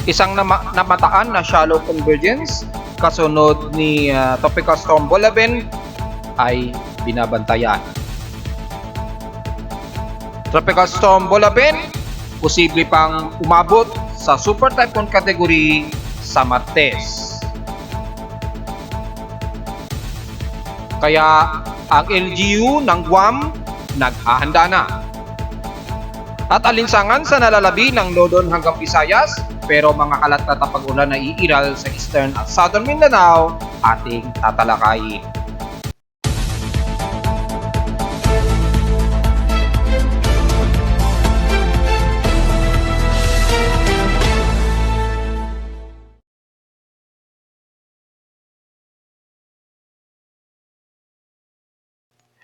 Isang namataan na shallow convergence kasunod ni Tropical Storm Bolaben ay binabantayan. Tropical Storm Bolaben posible pang umabot sa Super Typhoon category sa Martes. Kaya ang LGU ng Guam naghahanda na. At alinsangan sa nalalabi ng Lodon hanggang Visayas, pero mga kalat na tapag-ulan na iiral sa Eastern at Southern Mindanao ating tatalakayin.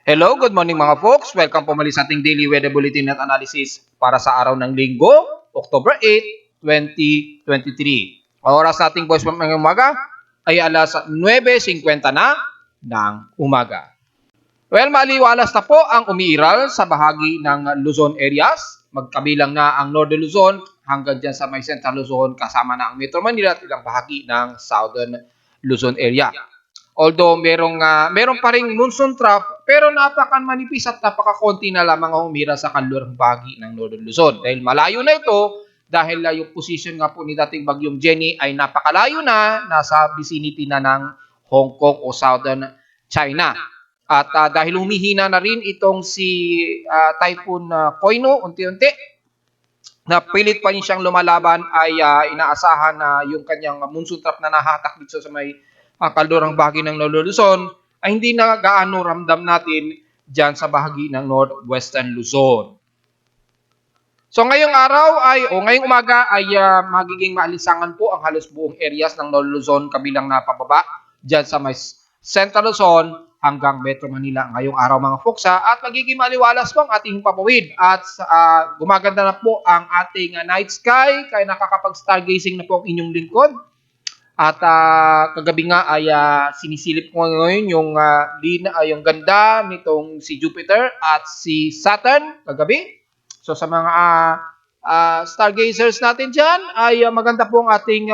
Hello, good morning mga folks. Welcome po muli sa ating daily weather bulletin at analysis para sa araw ng Linggo, October 8, 2023. Ang oras nating voice ng umaga ay alas 9:50 na ng umaga. Well, maliwalas na po ang umiiral sa bahagi ng Luzon areas. Magkabilang na ang Northern Luzon hanggang dyan sa may Central Luzon, kasama na ang Metro Manila at ilang bahagi ng Southern Luzon area. Although meron pa ring monsoon trough, pero napakamanipis at napakakonti na lamang ang umira sa kanlurang bahagi ng Northern Luzon. Dahil malayo na ito, dahil yung position nga po ni dating bagyong Jenny ay napakalayo na, nasa vicinity na ng Hong Kong o Southern China. At dahil humihina na rin itong si Typhoon Koino, unti-unti, na pilit pa rin siyang lumalaban, ay inaasahan na yung kanyang monsoon trough na nahatak dito sa may kalurang bahagi ng Northern Luzon ay hindi na gaano ramdam natin dyan sa bahagi ng Northwestern Luzon. So ngayong araw ngayong umaga ay magiging maalisangan po ang halos buong areas ng Northern Luzon kabilang na pababa dyan sa may Central Luzon hanggang Metro Manila ngayong araw mga folksa, at magiging maliwalas po ang ating papawid at gumaganda na po ang ating night sky, kaya nakakapag-stargazing na po ang inyong lingkod. At kagabi nga ay sinisilip ko ngayon yung ganda nitong si Jupiter at si Saturn kagabi. So sa mga stargazers natin dyan ay maganda po ang ating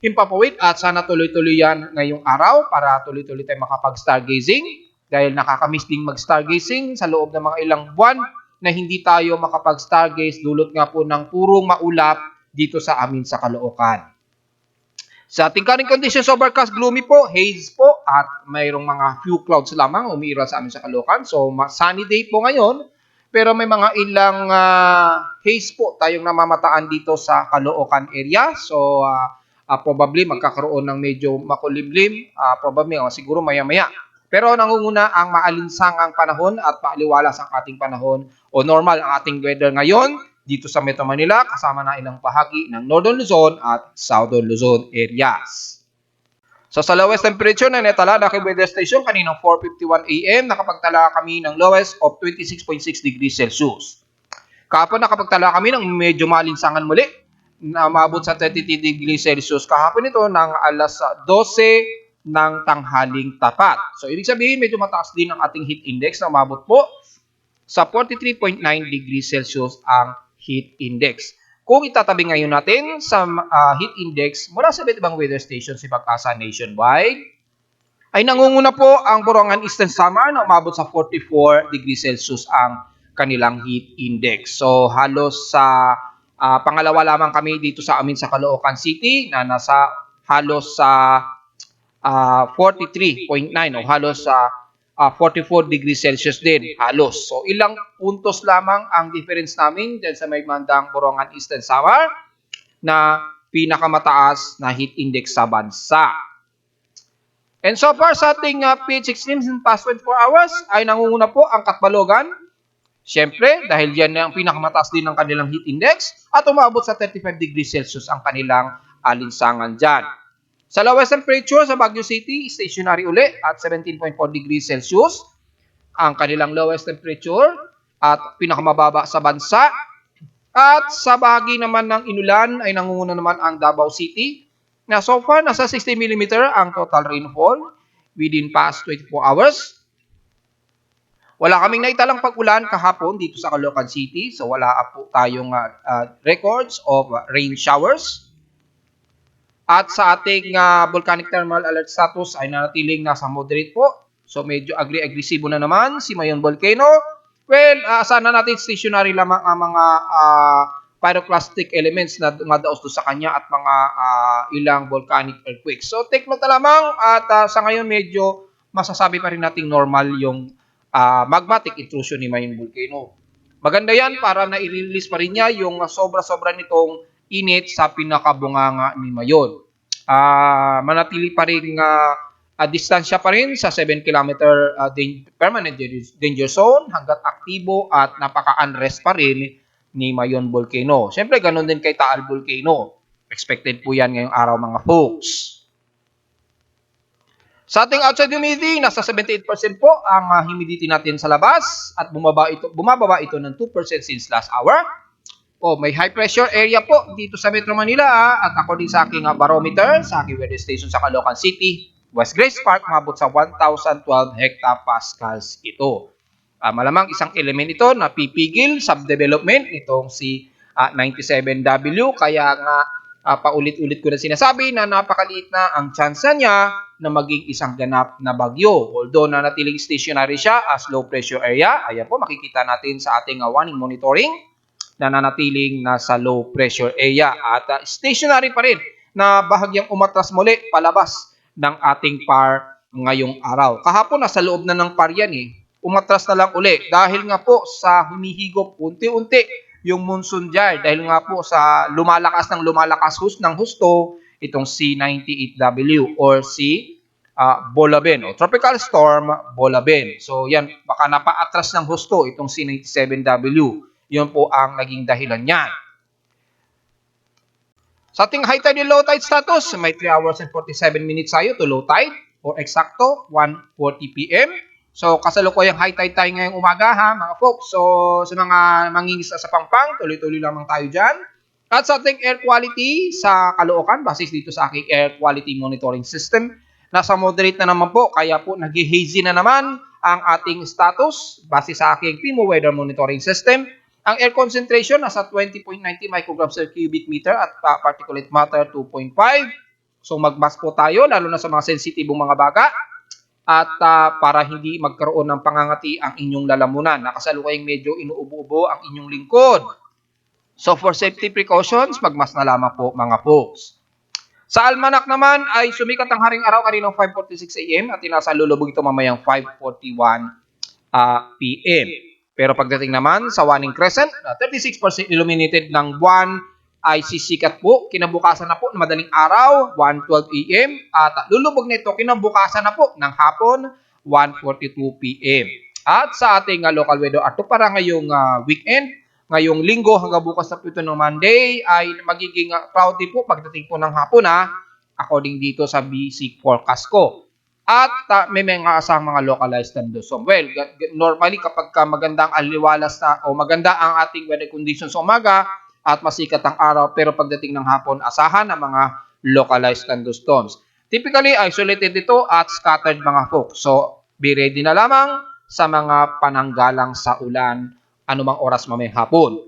himpapawid at sana tuloy-tuloy yan ngayong araw para tuloy-tuloy tayo makapag-stargazing, dahil nakakamiss ding mag-stargazing sa loob ng mga ilang buwan na hindi tayo makapag-stargaze dulot nga po ng purong maulap dito sa amin sa Caloocan. Sa ating current conditions, overcast, gloomy po, haze po, at mayroong mga few clouds lamang umiiral sa amin sa Caloocan. So, sunny day po ngayon, pero may mga ilang haze po tayong namamataan dito sa Caloocan area. So, probably magkakaroon ng medyo makulimlim, probably siguro maya-maya. Pero nangunguna ang maalinsangang panahon at paaliwalas ang ating panahon o normal ang ating weather ngayon dito sa Metro Manila, kasama na ilang bahagi ng Northern Luzon at Southern Luzon areas. So sa lowest temperature na netala na kay weather station kaninang 4:51 AM, nakapagtala kami ng lowest of 26.6 degrees Celsius. Kahapon nakapagtala kami ng medyo malinsangan muli na umabot sa 33 degrees Celsius kahapon ito ng alas 12 ng tanghaling tapat. So ibig sabihin medyo mataas din ang ating heat index na umabot po sa 43.9 degrees Celsius ang heat index. Kung itatabi ngayon natin sa heat index mula sa iba't ibang weather station si Pag-asa nationwide, ay nangunguna po ang Borongan Eastern Samar na umabot sa 44 degrees Celsius ang kanilang heat index. So halos sa pangalawa lamang kami dito sa amin sa Caloocan City na nasa halos sa 43.9 o halos sa 44 degrees Celsius din, halos. So, ilang puntos lamang ang difference namin dyan sa may bandang Borongan Eastern Samar na pinakamataas na heat index sa bansa. And so far sa ating PH extremes in past 24 hours ay nangunguna po ang Katbalogan. Siyempre, dahil yan ang pinakamataas din ng kanilang heat index at umabot sa 35 degrees Celsius ang kanilang alinsangan dyan. Sa lowest temperature sa Baguio City, stationary uli at 17.4 degrees Celsius ang kanilang lowest temperature at pinakamababa sa bansa. At sa bahagi naman ng inulan ay nangunguna naman ang Davao City na so far nasa 60 mm ang total rainfall within past 24 hours. Wala kaming naitalang pag-ulan kahapon dito sa Caloocan City, so wala po tayong records of rain showers. At sa ating volcanic thermal alert status ay nanatiling nasa moderate po. So medyo agresibo na naman si Mayon Volcano. Well, sana natin stationary lamang ang mga pyroclastic elements na dumadaos doon sa kanya at mga ilang volcanic earthquakes. So take note na lamang at sa ngayon medyo masasabi pa rin nating normal yung magmatic intrusion ni Mayon Volcano. Maganda yan para na-release pa rin niya yung sobra-sobra nitong init sa pinakabunganga ni Mayon. Manatili pa rin distansya pa rin sa 7 km permanent danger zone hanggat aktibo at napaka-unrest pa rin ni Mayon Volcano. Siyempre, ganun din kay Taal Volcano. Expected po yan ngayong araw mga folks. Sa ating outside humidity, nasa 78% po ang humidity natin sa labas at bumababa ito ng 2% since last hour. May high pressure area po dito sa Metro Manila at according sa aking barometer sa aking weather station sa Caloocan City, West Grace Park, mabot sa 1,012 hectapascals ito. Malamang isang element ito na pipigil subdevelopment nitong si 97W, kaya nga paulit-ulit ko na sinasabi na napakaliit na ang tsansa niya na maging isang ganap na bagyo. Although nanatiling stationary siya as low pressure area, ayan po makikita natin sa ating warning monitoring na nanatiling nasa low pressure area at stationary pa rin na bahagyang umatras muli palabas ng ating PAR ngayong araw. Kahapon nasa loob na ng PAR yan umatras na lang uli dahil nga po sa humihigop unti-unti yung monsoon jar, dahil nga po sa lumalakas ng husto itong C98W or si Bolaben o Tropical Storm Bolaben. So yan, baka napaatras ng husto itong C97W. Yun po ang naging dahilan niyan. Sa ating high tide and low tide status, may 3 hours and 47 minutes tayo to low tide o eksakto 1:40 PM. So kasalukuyang high tide tayo ngayong umaga mga folks. So sa mga mangingisda sa Pampang, tuloy-tuloy lamang tayo dyan. At sa ating air quality sa Caloocan, basis dito sa aking air quality monitoring system, nasa moderate na naman po, kaya po nag-hazy na naman ang ating status base sa aking PIMO weather monitoring system. Ang air concentration nasa 20.90 micrograms per cubic meter at particulate matter 2.5. So magmask po tayo lalo na sa mga sensitibong mga baga at para hindi magkaroon ng pangangati ang inyong lalamunan. Nakasalukuyang medyo inuubo-ubo ang inyong lingkod. So for safety precautions, magmask na lamang po mga folks. Sa almanak naman ay sumikat ang haring araw kaninang 5:46 AM at lulubog ito mamayang 5:41 PM. Pero pagdating naman sa Waning Crescent, 36% illuminated ng buwan ay sisikat po. Kinabukasan na po ng madaling araw, 1:12 AM. At lulubog nito kinabukasan na po ng hapon, 1:42 PM. At sa ating local weather ato para ngayong weekend, ngayong linggo hanggang bukas na po ito ng Monday, ay magiging cloudy po pagdating po ng hapon according dito sa basic forecast ko. At may mga asang mga localized thunderstorm. Well, normally kapag maganda ang aliwalas o maganda ang ating weather conditions sa umaga at masikat ang araw, pero pagdating ng hapon, asahan ang mga localized thunderstorms. Typically, isolated ito at scattered mga folks. So, be ready na lamang sa mga pananggalang sa ulan anumang oras mamayang hapon.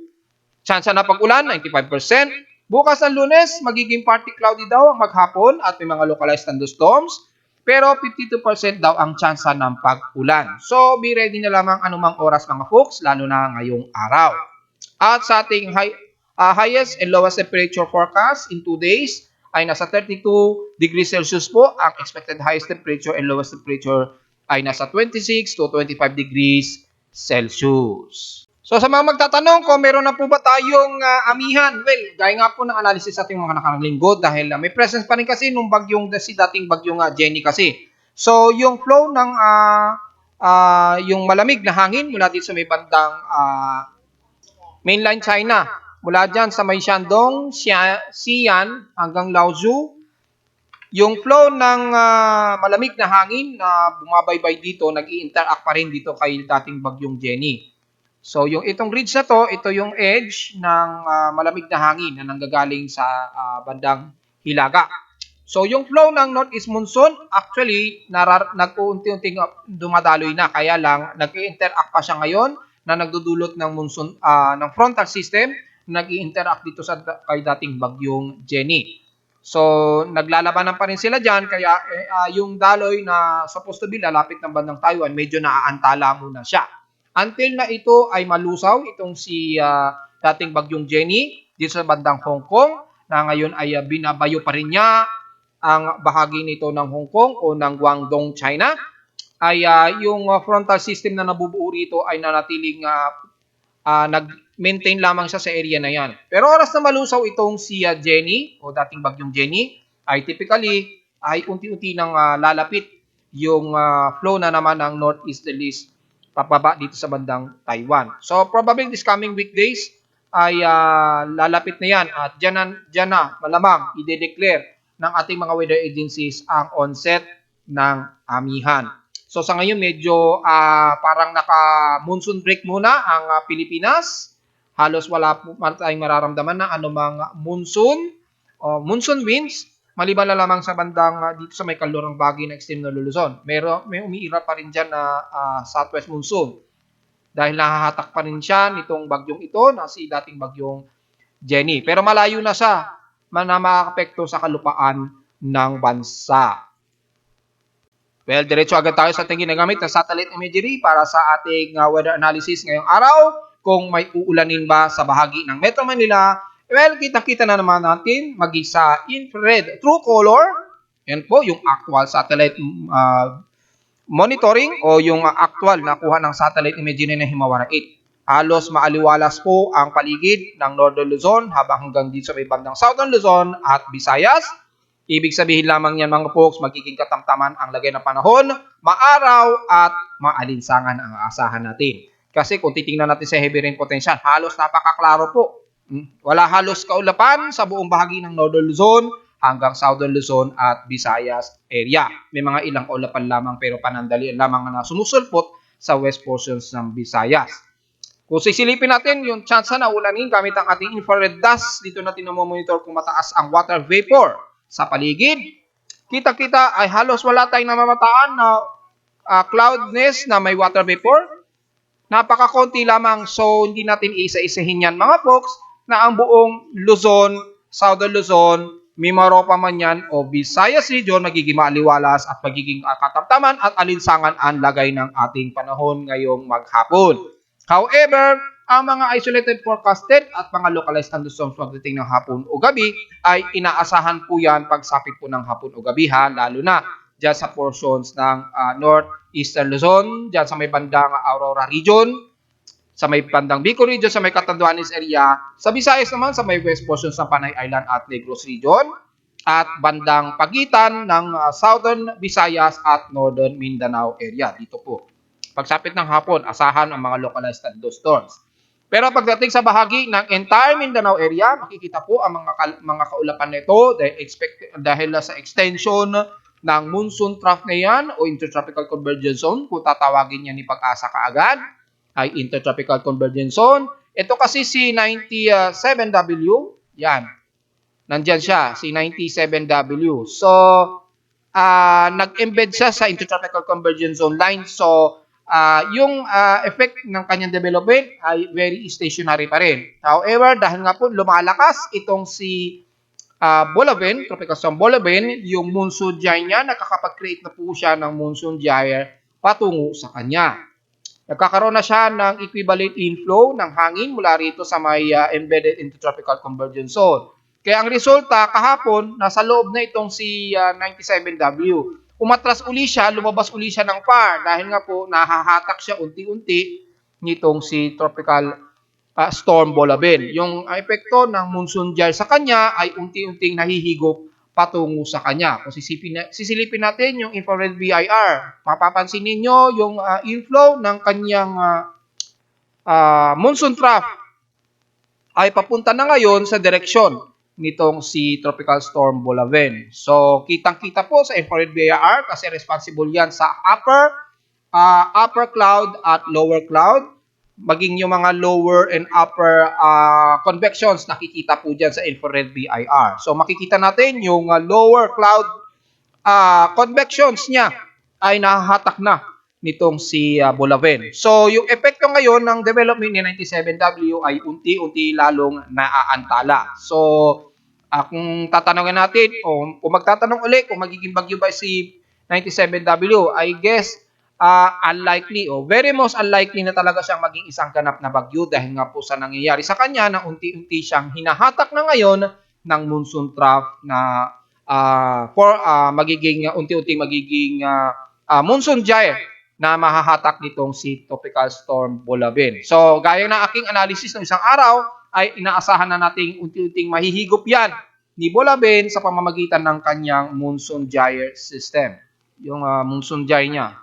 Tsansa na pag-ulan, 95%. Bukas ng Lunes, magiging partly cloudy daw ang maghapon at may mga localized thunderstorms. Pero 52% daw ang tsansa ng pag-ulan. So, be ready na lamang anumang oras mga folks, lalo na ngayong araw. At sa ating highest and lowest temperature forecast in 2 days, ay nasa 32 degrees Celsius po. Ang expected highest temperature and lowest temperature ay nasa 26 to 25 degrees Celsius. So sa mga magtatanong kung meron na po ba tayong amihan, well, gaya nga po ng analysis sa ating mga nakarang linggo dahil may presence pa rin kasi nung dating bagyong Jenny kasi. So yung flow ng yung malamig na hangin mula dito sa may bandang mainland China, mula dyan sa may Shandong, Xi'an hanggang Laozu, yung flow ng malamig na hangin na bumabaybay dito, nag-i-interact pa rin dito kay dating bagyong Jenny. So, yung itong ridge na to, ito yung edge ng malamig na hangin na nanggagaling sa bandang Hilaga. So, yung flow ng northeast monsoon, actually, nag-uunti-unting dumadaloy na. Kaya lang, nag-i-interact pa siya ngayon na nagdudulot ng monsoon, ng frontal system, nag-i-interact dito sa kay dating bagyong Jenny. So, naglalabanan pa rin sila dyan, kaya yung daloy na supposed to be lalapit ng bandang Taiwan, medyo naaantala muna siya. Until na ito ay malusaw, itong si dating bagyong Jenny, dito sa bandang Hong Kong, na ngayon ay binabayo pa rin niya ang bahagi nito ng Hong Kong o ng Guangdong, China, ay yung frontal system na nabubuo rito ay nanatiling nag-maintain lamang siya sa area na yan. Pero oras na malusaw itong si Jenny o dating bagyong Jenny, ay typically ay unti-unti nang lalapit yung flow na naman ng northeasterlies papaba dito sa bandang Taiwan. So probably this coming weekdays ay lalapit na yan at dyan na malamang i-declare ng ating mga weather agencies ang onset ng amihan. So sa ngayon medyo parang naka-monsoon break muna ang Pilipinas. Halos wala po tayong mararamdaman na anumang monsoon o monsoon winds maliban na lamang sa bandang dito sa may kalurang bagay na extreme na Luzon. May umiira pa rin dyan na southwest monsoon dahil nahahatak pa rin siya nitong bagyong ito na si dating bagyong Jenny. Pero malayo na siya na makakapekto sa kalupaan ng bansa. Well, diretso agad tayo sa ating ginagamit na satellite imagery para sa ating weather analysis ngayong araw. Kung may uulanin ba sa bahagi ng Metro Manila, well, kita-kita na naman natin mag-isa infrared true color. Yan po yung actual satellite monitoring o yung actual na kuha ng satellite imagery ng Himawara 8. Halos maaliwalas po ang paligid ng Northern Luzon habang hanggang dito sa may bandang Southern Luzon at Visayas. Ibig sabihin lamang yan mga folks, magiging katamtaman ang lagay ng panahon, maaraw at maalinsangan ang aasahan natin. Kasi kung titingnan natin sa heavy rain potential, halos napakaklaro po. Wala halos kaulapan sa buong bahagi ng Northern Luzon hanggang Southern Luzon at Visayas area. May mga ilang kaulapan lamang pero panandalian lamang na sumusulpot sa west portions ng Visayas. Kung sisilipin natin yung chance na ulanin gamit ang ating infrared dust, dito natin monitor kung mataas ang water vapor sa paligid. Kita-kita ay halos wala tayong namamataan na cloudness na may water vapor. Napakakonti lamang, so hindi natin isa-isahin yan mga folks na ang buong Luzon, Southern Luzon, Mimaropa man yan o Visayas region magiging maaliwalas at magiging katamtaman at alinsangan ang lagay ng ating panahon ngayong maghapon. However, ang mga isolated forecasted at mga localized thunderstorms pagdating ng hapon o gabi ay inaasahan po yan pagsapit po ng hapon o gabi lalo na dyan sa portions ng northeastern Luzon, dyan sa may bandang Aurora region, sa may bandang Bicol region, sa may Catanduanes area, sa Visayas naman sa may west portions ng Panay Island at Negros region, at bandang pagitan ng southern Visayas at northern Mindanao area. Dito po. Pagsapit ng hapon, asahan ang mga localized thunderstorms. Pero pagdating sa bahagi ng entire Mindanao area, makikita po ang mga kaulapan nito dahil sa extension ng monsoon trough na yan o intertropical convergence zone, kung tatawagin niya ni Pag-asa kaagad, ay intertropical convergence zone. Ito kasi si 97W, yan. Nandyan siya, si 97W. So, nag-embed siya sa intertropical convergence zone line. So, yung effect ng kanyang development ay very stationary pa rin. However, dahil nga po lumalakas itong si Bolaven, Tropical Storm Bolaven, yung monsoon gyre niya, nakakapag-create na po siya ng monsoon gyre patungo sa kanya. Nagkakaroon na siya ng equivalent inflow ng hangin mula rito sa may embedded intertropical convergence zone. Kaya ang resulta, kahapon, nasa loob na itong si 97W. Umatras uli siya, lumabas uli siya ng far dahil nga po nahahatak siya unti-unti nitong si Tropical Storm Bolaven. Yung epekto ng monsoon gyre sa kanya ay unti-unting nahihigop patungo sa kanya. Kung sisilipin natin yung infrared VIR, mapapansin ninyo yung inflow ng kanyang monsoon trough ay papunta na ngayon sa direksyon nitong si Tropical Storm Bolaven. So, kitang-kita po sa infrared VIR kasi responsible yan sa upper cloud at lower cloud. Maging yung mga lower and upper convections nakikita po dyan sa infrared VIR. So makikita natin yung lower cloud convections niya ay nahahatak na nitong si Bolaven. So yung epekto ngayon ng development ni 97W ay unti-unti lalong naaantala. So Kung tatanungin natin, o kung magtatanong ulit kung magiging bagyo ba si 97W, I guess unlikely o very most unlikely na talaga siyang maging isang ganap na bagyo dahil nga po sa nangyayari sa kanya na unti-unti siyang hinahatak na ngayon ng monsoon trough na magiging unti-unti magiging monsoon gyre na mahahatak nitong si Tropical Storm Bolabin. So, gaya ng aking analysis ng isang araw, ay inaasahan na nating unti-unting mahihigop yan ni Bolabin sa pamamagitan ng kanyang monsoon gyre system. Yung monsoon gyre niya.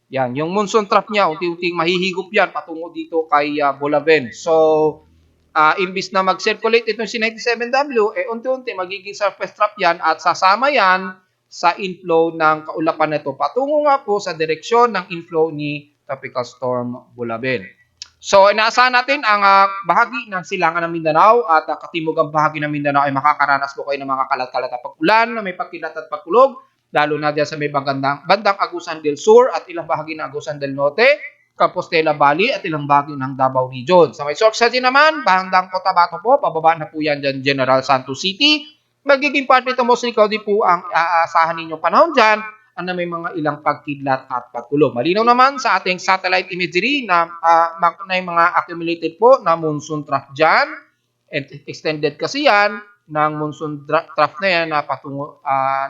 Yan, yung monsoon trough niya, unti-unting mahihigop yan patungo dito kay Bolabin. So, imbis na mag-circulate itong si 97W, unti-unti magiging surface trough yan at sasama yan sa inflow ng kaulapan nito patungo nga po sa direksyon ng inflow ni Tropical Storm Bolabin. So, inaasahan natin ang bahagi ng silangan ng Mindanao at katimugang bahagi ng Mindanao ay makakaranas po kayo ng mga kalat-kalat at pag-ulan na may pagkilat at pagkulog, lalo na dyan sa may bandang Agusan del Sur at ilang bahagi ng Agusan del Norte, Compostela Valley at ilang bahagi ng Davao Region. Sa may Sorsogon naman, bandang Cotabato po, pababa na po yan dyan General Santos City. Magiging part nito mostly cloudy po ang aasahan ninyong panahon dyan na may mga ilang pagkidlat at pagkulog. Malinaw naman sa ating satellite imagery na may mga accumulated po na monsoon trough dyan. And extended kasi yan ng monsoon trough na yan na patungo,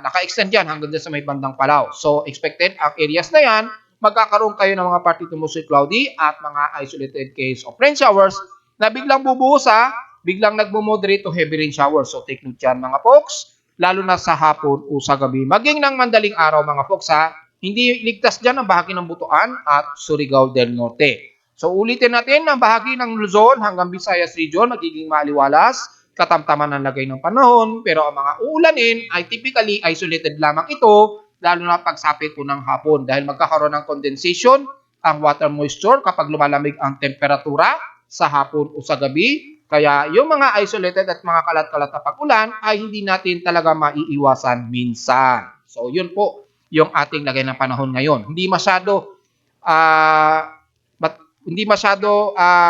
naka-extend yan hanggang sa may bandang Palaw. So, expected ang areas na yan, magkakaroon kayo ng mga partly to mostly cloudy at mga isolated case of rain showers na biglang bubuhusa, biglang nagmo-moderate to heavy rain showers. So, take note yan mga folks, lalo na sa hapon o sa gabi. Maging ng mandaling araw mga folks ha, hindi ligtas dyan ang bahagi ng Butuan at Surigao del Norte. So ulitin natin ang bahagi ng Luzon hanggang Visayas Region magiging maliwalas, katamtaman ng lagay ng panahon, pero ang mga uulanin ay typically isolated lamang ito, lalo na pagsapit po ng hapon dahil magkakaroon ng condensation ang water moisture kapag lumalamig ang temperatura sa hapon o sa gabi. Kaya yung mga isolated at mga kalat-kalat na pag-ulan ay hindi natin talaga maiiwasan minsan. So yun po yung ating lagay ng panahon ngayon. Hindi masyado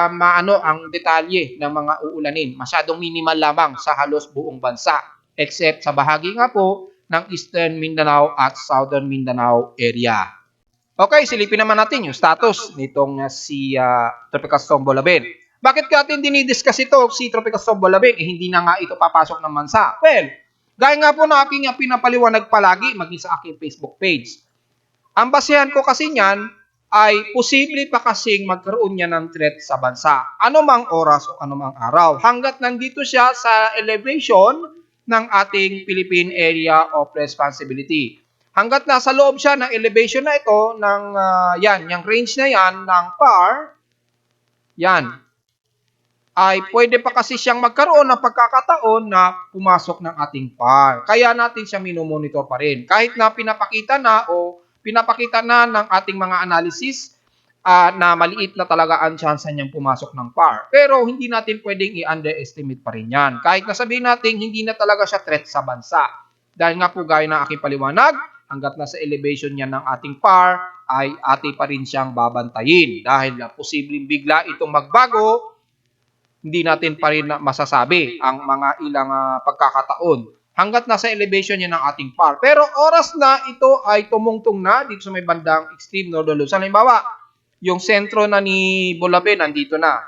maano ang detalye ng mga uulanin. Masyadong minimal lamang sa halos buong bansa except sa bahagi nga po ng Eastern Mindanao at Southern Mindanao area. Okay, silipin naman natin yung status nitong si Tropical Storm Bolabin. Bakit natin dinidiscuss ito si Tropical Storm Bolabin? Hindi na nga ito papasok ng bansa. Well, gaya nga po na aking pinapaliwanag palagi maging sa aking Facebook page. Ang basehan ko kasi niyan ay posible pa kasing magkaroon niya ng threat sa bansa. Anumang oras o anumang araw. Hanggat nandito siya sa elevation ng ating Philippine Area of Responsibility. Hanggat nasa loob siya ng elevation na ito, ng yung range na yan, ng PAR, yan, ay pwede pa kasi siyang magkaroon ng pagkakataon na pumasok ng ating PAR. Kaya natin siya minomonitor pa rin. Kahit na pinapakita na ng ating mga analysis na maliit na talaga ang chance niyang pumasok ng PAR. Pero hindi natin pwedeng i-underestimate pa rin yan. Kahit na sabihin natin hindi na talaga siya threat sa bansa. Dahil nga po gaya ng aking paliwanag, hanggat nasa elevation niya ng ating PAR, ay ati pa rin siyang babantayin. Dahil posibleng bigla itong magbago, hindi natin pa rin masasabi ang mga ilang pagkakataon hanggat nasa elevation niya ng ating PAR. Pero oras na ito ay tumungtong na dito sa may bandang extreme northern Luzon. Halimbawa, yung sentro na ni Bolabin nandito na.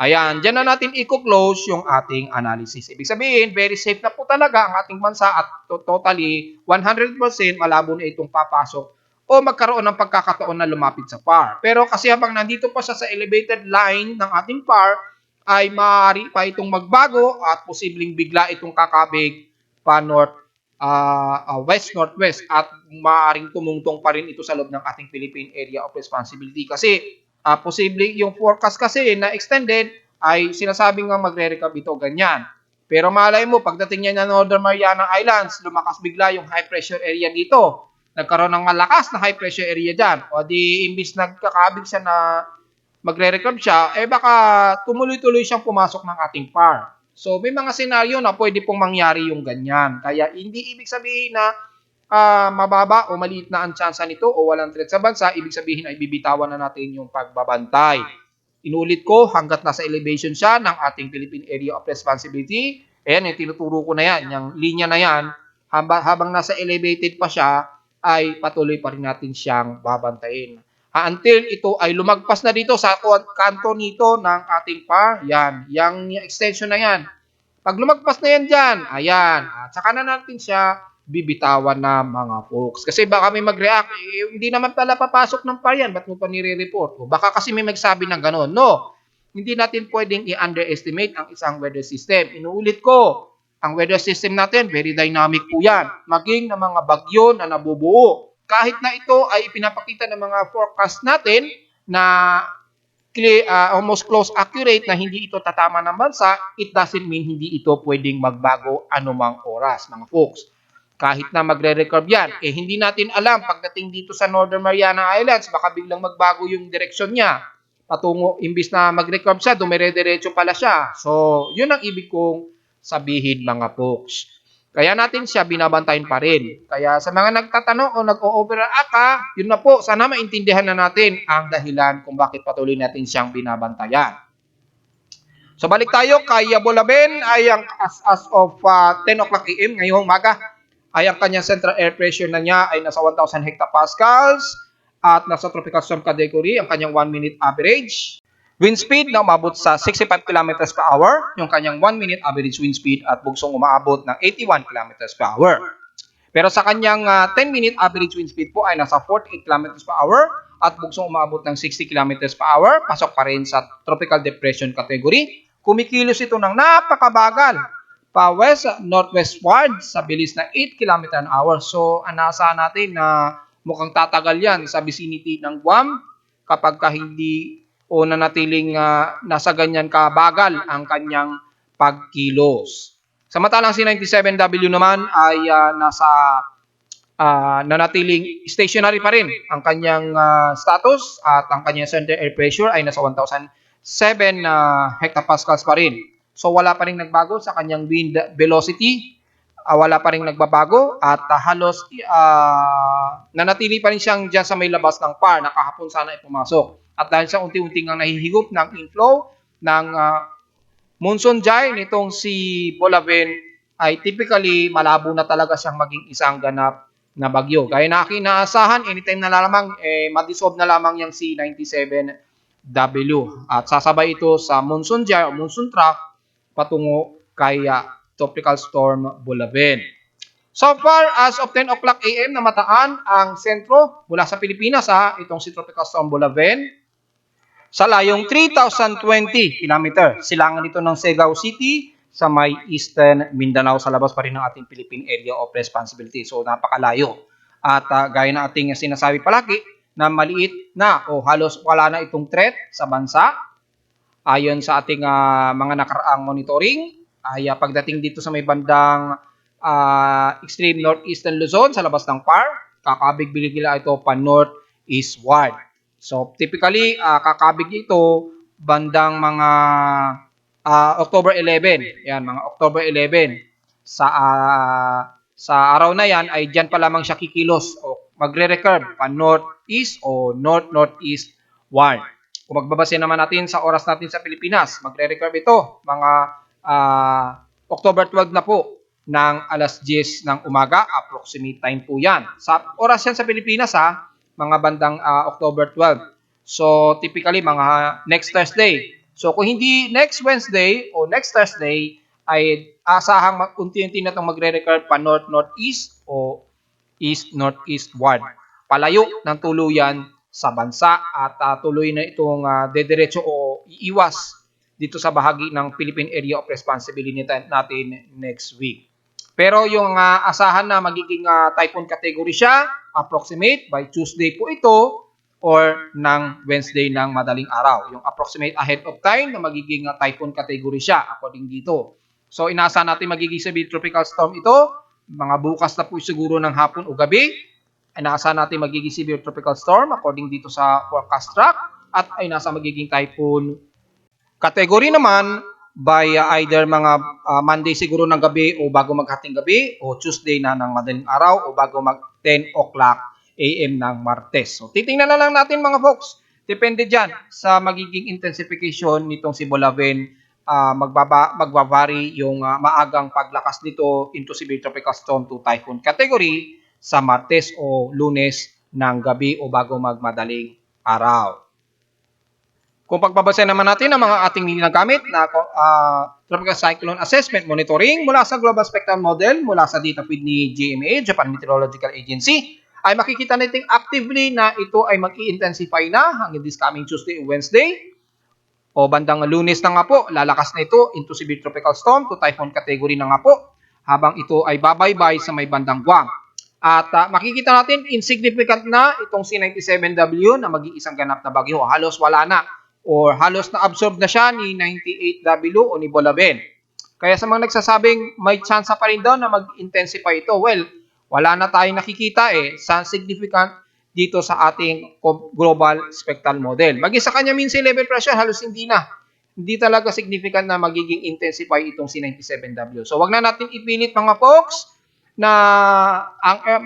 Ayan, dyan na natin i-close yung ating analysis. Ibig sabihin, very safe na po talaga ang ating bansa at totally 100% malabo na itong papasok o magkaroon ng pagkakataon na lumapit sa PAR. Pero kasi habang nandito pa siya sa elevated line ng ating PAR, ay maaari pa itong magbago at posibleng bigla itong kakabig pa west-northwest at maaaring tumungtong pa rin ito sa loob ng ating Philippine Area of Responsibility. Kasi posibleng yung forecast kasi na extended ay sinasabing nga magre-recover ito ganyan. Pero malay mo, pagdating niya ng Northern Mariana Islands, lumakas bigla yung high pressure area dito. Nagkaroon ng malakas na high pressure area dyan. O di imbis nagkakabig siya na magre-recurve siya, baka tumuloy-tuloy siyang pumasok ng ating PAR. So, may mga senaryo na pwede pong mangyari yung ganyan. Kaya, hindi ibig sabihin na mababa o maliit na ang tsansa nito o walang threat sa bansa, ibig sabihin ay bibitawan na natin yung pagbabantay. Inulit ko, hanggat nasa elevation siya ng ating Philippine Area of Responsibility, Ayan, yung tinuturo ko na yan, yung linya na yan, habang nasa elevated pa siya, ay patuloy pa rin natin siyang babantayin. Until ito ay lumagpas na dito sa kanto nito ng ating par. Yan, yung extension na yan. Pag lumagpas na yan dyan, ayan, at saka na natin siya bibitawan na mga folks. Kasi baka may mag-react, hindi naman pala papasok ng par yan, ba't mo pa nire-report? O baka kasi may magsabi ng gano'n. No, hindi natin pwedeng i-underestimate ang isang weather system. Inuulit ko, ang weather system natin, very dynamic po yan. Maging ng mga bagyo na nabubuo. Kahit na ito ay ipinapakita ng mga forecast natin na almost close accurate na hindi ito tatama ng bansa, it doesn't mean hindi ito pwedeng magbago anumang oras, mga folks. Kahit na magre-recurve yan, hindi natin alam pagdating dito sa Northern Mariana Islands, baka biglang magbago yung direksyon niya. Patungo, imbis na mag-recurve siya, dumire-diretso pala siya. So, yun ang ibig kong sabihin, mga folks. Kaya natin siya binabantayan pa rin. Kaya sa mga nagtatanong o nag-o-overreact ka, yun na po, sana maintindihan na natin ang dahilan kung bakit patuloy natin siyang binabantayan. So balik tayo kay Bulaben ay ang as of 10 o'clock AM ngayong umaga ay ang kanyang central air pressure na niya ay nasa 1,000 hectopascals at nasa tropical storm category ang kanyang 1 minute average. Wind speed na umabot sa 65 km per hour, yung kanyang 1 minute average wind speed at bugsong umaabot ng 81 km per hour. Pero sa kanyang 10 minute average wind speed po ay nasa 48 km per hour at bugsong umabot ng 60 km per hour, pasok pa rin sa tropical depression category. Kumikilos ito ng napakabagal pa west-northwestward sa bilis na 8 km an hour. So, anasa natin na mukhang tatagal yan sa vicinity ng Guam kapag hindi o nanatiling nasa ganyan kabagal ang kanyang pagkilos. Samantalang si 97W naman ay nanatiling stationary pa rin ang kanyang status at ang kanyang center air pressure ay nasa 1,007 hectopascals pa rin. So wala pa rin nagbago sa kanyang wind velocity, wala pa rin nagbabago at halos nanatili pa rin siyang dyan sa may labas ng par na kahapon sana ay pumasok. At dahil sa unti-unti nga nahihigop ng inflow ng monsoon gyre nitong si Bulaben ay typically malabo na talaga siyang maging isang ganap na bagyo. Gaya na aking naasahan, anytime na lamang ma-dissolve na lamang yung si 97W at sasabay ito sa monsoon gyre o monsoon track patungo kay Tropical Storm Bulaben. So far as of 10 o'clock AM namataan ang sentro mula sa Pilipinas itong si Tropical Storm Bulaben sa layong 3,020 km. Silangan ito ng Segao City sa may Eastern Mindanao sa labas pa rin ng ating Philippine Area of Responsibility. So napakalayo. At gaya na ating sinasabi palagi na maliit na o halos wala na itong threat sa bansa. Ayon sa ating mga nakaraang monitoring, ay pagdating dito sa may bandang extreme northeastern Luzon sa labas ng PAR, kakabig-bilig nila ito pa northeastward. So typically, kakabig ito bandang mga October 11. Yan, mga October 11. Sa araw na yan ay diyan pa lamang siya kikilos o magre-recurve pa northeast o north-northeastward. Kung magbabase naman natin sa oras natin sa Pilipinas, magre-recurve ito mga October 12 na po ng alas 10 ng umaga, approximate time po yan. Sa oras yan sa Pilipinas mga bandang October 12. So typically mga next Thursday. So kung hindi next Wednesday o next Thursday ay asahang unti-unti na itong magre-recurve pa north-northeast o east-northeastward. Palayo ng tuluyan sa bansa at tuloy na itong dediretso o iiwas dito sa bahagi ng Philippine Area of Responsibility natin next week. Pero yung asahan na magiging typhoon category siya, approximate by Tuesday po ito or ng Wednesday ng madaling araw. Yung approximate ahead of time na magiging typhoon category siya according dito. So inaasahan natin magiging severe tropical storm ito, mga bukas na po siguro ng hapon o gabi. Inaasahan natin magiging severe tropical storm according dito sa forecast track at ay nasa magiging typhoon category naman by either mga Monday siguro ng gabi o bago maghating gabi o Tuesday na ng madaling araw o bago mag 10 o'clock AM ng Martes. So titingnan na lang natin mga folks. Depende dyan sa magiging intensification nitong si Bulaben magbabari yung maagang paglakas nito into severe tropical storm to typhoon category sa Martes o Lunes ng gabi o bago magmadaling araw. Kung pagbabasa naman natin ang mga ating ginagamit na Tropical Cyclone Assessment Monitoring mula sa Global Spectral Model, mula sa data feed ni GMA, Japan Meteorological Agency, ay makikita natin actively na ito ay mag-i-intensify na hanggang this coming Tuesday o Wednesday. O bandang Lunes na nga po, lalakas na ito into severe tropical storm to typhoon category na nga po, habang ito ay babaybay sa may bandang Guam. At makikita natin insignificant na itong C97W na mag-iisang ganap na bagyo. Halos wala na or halos na-absorb na siya ni 98W o ni Bolaben. Kaya sa mga nagsasabing may chance pa rin daw na mag-intensify ito, well, wala na tayong nakikita sa significant dito sa ating global spectral model. Maging sa kanya mean sea level pressure, halos hindi na. Hindi talaga significant na magiging intensify itong C97W. So wag na natin ipilit mga folks na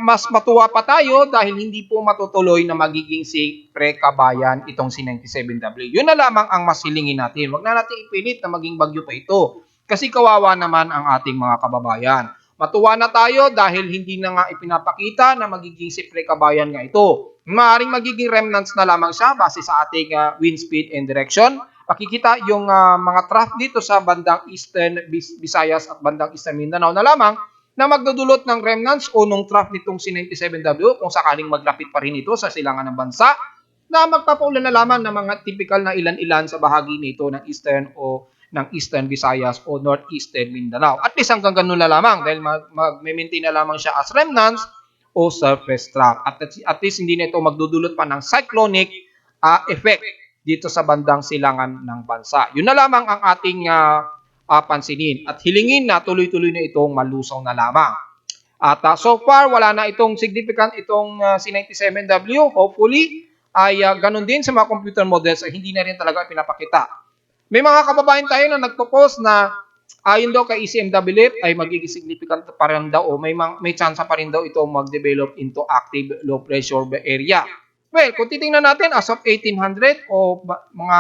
mas matuwa pa tayo dahil hindi po matutuloy na magiging si Prekabayan itong C97W. Yun na lamang ang mas hilingin natin. Wag na natin ipilit na maging bagyo pa ito. Kasi kawawa naman ang ating mga kababayan. Matuwa na tayo dahil hindi na nga ipinapakita na magiging si Prekabayan nga ito. Maaaring magiging remnants na lamang siya base sa ating wind speed and direction. Makikita yung mga trough dito sa bandang Eastern Visayas at bandang Eastern Mindanao na lamang na magdudulot ng remnants o nung trough nitong C97W kung sakaling maglapit pa rin ito sa silangan ng bansa na magpapaulan na lamang ng mga typical na ilan-ilan sa bahagi nito ng Eastern o ng Eastern Visayas o Northeastern Mindanao. At least hanggang ganun na lamang dahil mag-maintain na lamang siya as remnants o surface trough. At least hindi na ito magdudulot pa ng cyclonic effect dito sa bandang silangan ng bansa. Yun na lamang ang ating pansinin at hilingin na tuloy-tuloy na itong malusaw na lamang. At so far, wala na itong significant itong C97W. Hopefully, ay ganun din sa mga computer models ay hindi na rin talaga pinapakita. May mga kababayan tayo na nagpo-post na ayon daw kay ECMWF ay magiging significant pa rin daw o may chance pa rin daw ito mag-develop into active low pressure area. Well, kung titingnan natin as of 1800 o mga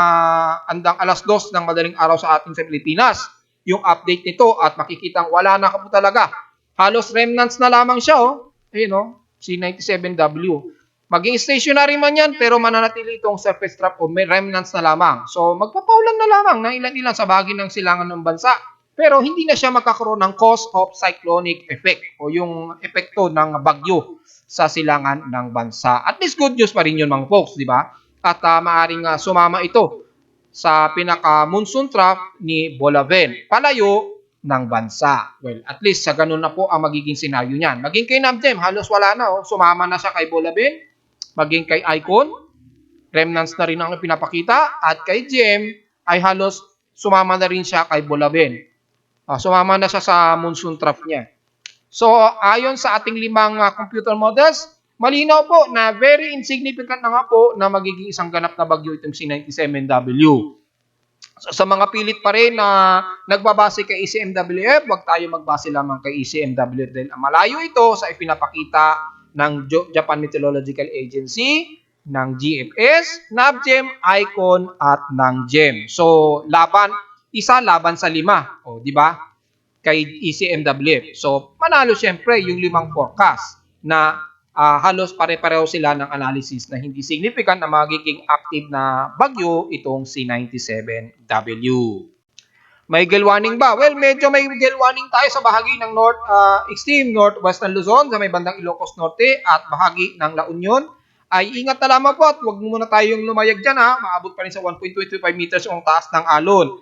andang alas 2 ng madaling araw sa atin sa Pilipinas, yung update nito at makikitang wala na po talaga. Halos remnants na lamang siya, C97W. Maging stationary man yan, pero mananatili itong surface trough o may remnants na lamang. So, magpapaulan na lamang ng ilan-ilan sa bahagi ng silangan ng bansa. Pero hindi na siya magkakaroon ng cause of cyclonic effect o yung epekto ng bagyo sa silangan ng bansa. At least good news pa rin yun mga folks, di ba? At maaring sumama ito sa pinaka-monsoon trough ni Bolaven, palayo ng bansa. Well, at least sa ganun na po ang magiging senaryo niyan. Maging kay Namjem, halos wala na. Sumama na siya kay Bolaven. Maging kay Icon, remnants na rin ang pinapakita. At kay Jem, ay halos sumama na rin siya kay Bolaven. Sumama na siya sa monsoon trough niya. So, ayon sa ating 5 computer models, malinaw po na very insignificant na nga po na magiging isang ganap na bagyo itong C97W. So, sa mga pilit pa rin na nagbabase kay ECMWF, wag tayo magbase lamang kay ECMWF dahil malayo ito sa ipinapakita ng Japan Meteorological Agency, ng GFS, NAVGEM, ICON, at ng GEM. So, isa laban sa 5. O, di ba? Kay ECMWF. So, manalo siyempre yung 5 forecast na halos pare-pareho sila ng analysis na hindi significant na magiging active na bagyo itong C97W. May gale warning ba? Well, medyo may gale warning tayo sa bahagi ng extreme northwestern Luzon, sa may bandang Ilocos Norte at bahagi ng La Union. Ay ingat na lamang po at huwag muna tayong lumayag dyan maabot pa rin sa 1.25 meters ang taas ng alon.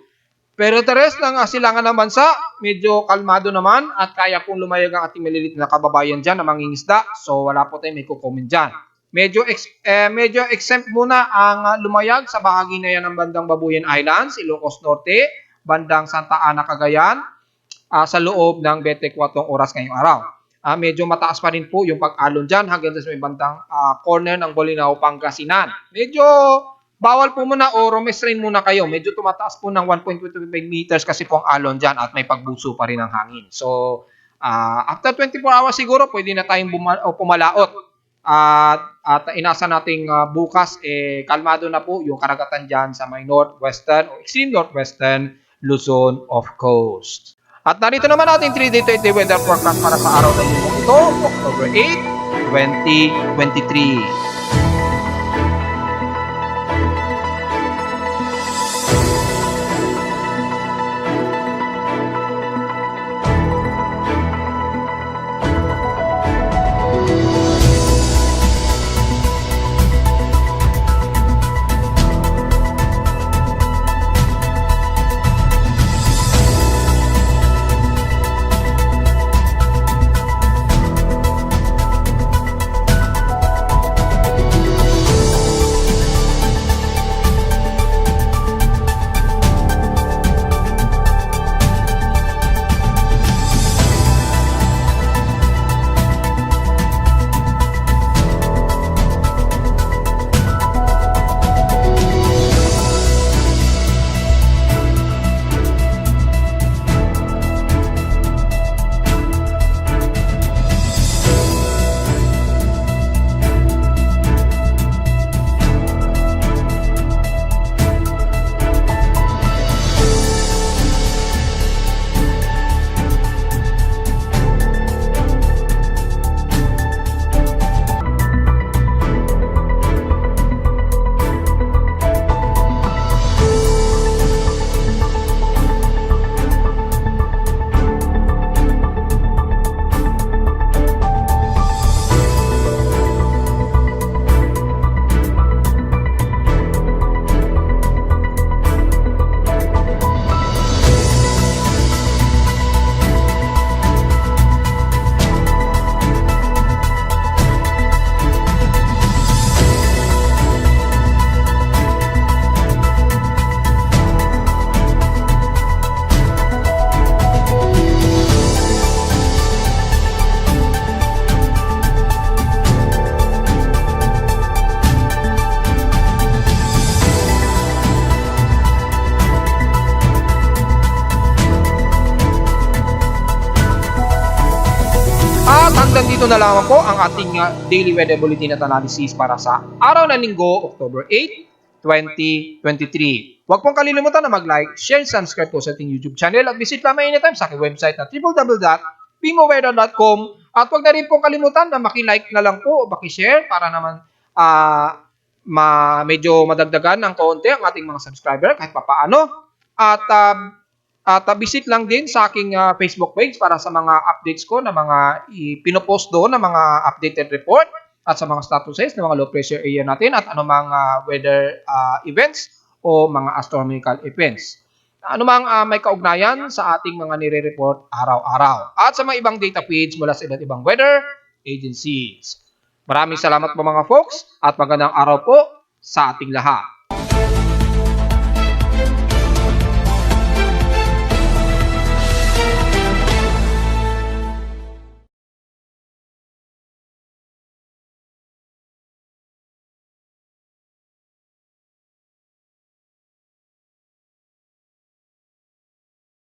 Pero the rest ng silangan ng bansa, medyo kalmado naman at kaya pong lumayag ang ating maliliit na kababayan dyan na mangingisda. So wala po tayong may kukomment dyan. Medyo exempt muna ang lumayag sa bahagi na yan ng bandang Babuyan Islands, Ilocos Norte, bandang Santa Ana, Cagayan, sa loob ng 24 oras ngayong araw. Medyo mataas pa rin po yung pag-alon dyan hanggang sa may bandang corner ng Bolinao, Pangasinan. Medyo bawal po muna o restrain muna kayo. Medyo tumataas po ng 1.25 meters kasi po ang alon dyan at may pagbuso pa rin ng hangin. So, after 24 hours siguro, pwede na tayong pumalaot. At inasa nating bukas, kalmado na po yung karagatan dyan sa may northwestern o extreme northwestern Luzon of Coast. At narito naman ating 3-day 20 weather forecast para sa araw na ito, October 8, 2023. Hanggang dito na lamang po ang ating daily weather bulletin at analysis para sa araw ng linggo, October 8, 2023. Huwag pong kalilimutan na mag-like, share, subscribe po sa ating YouTube channel at visit lamang anytime sa aking website na www.pimoweather.com at huwag na rin pong kalimutan na maki-like na lang po o maki-share para naman medyo madagdagan ng kaunti ang ating mga subscriber kahit papaano. At visit lang din sa aking Facebook page para sa mga updates ko na mga pinopost doon na mga updated report at sa mga statuses ng mga low pressure area natin at anumang weather events o mga astronomical events. Anumang may kaugnayan sa ating mga nire-report araw-araw at sa mga ibang data feeds mula sa iba't ibang weather agencies. Maraming salamat po mga folks at magandang araw po sa ating lahat.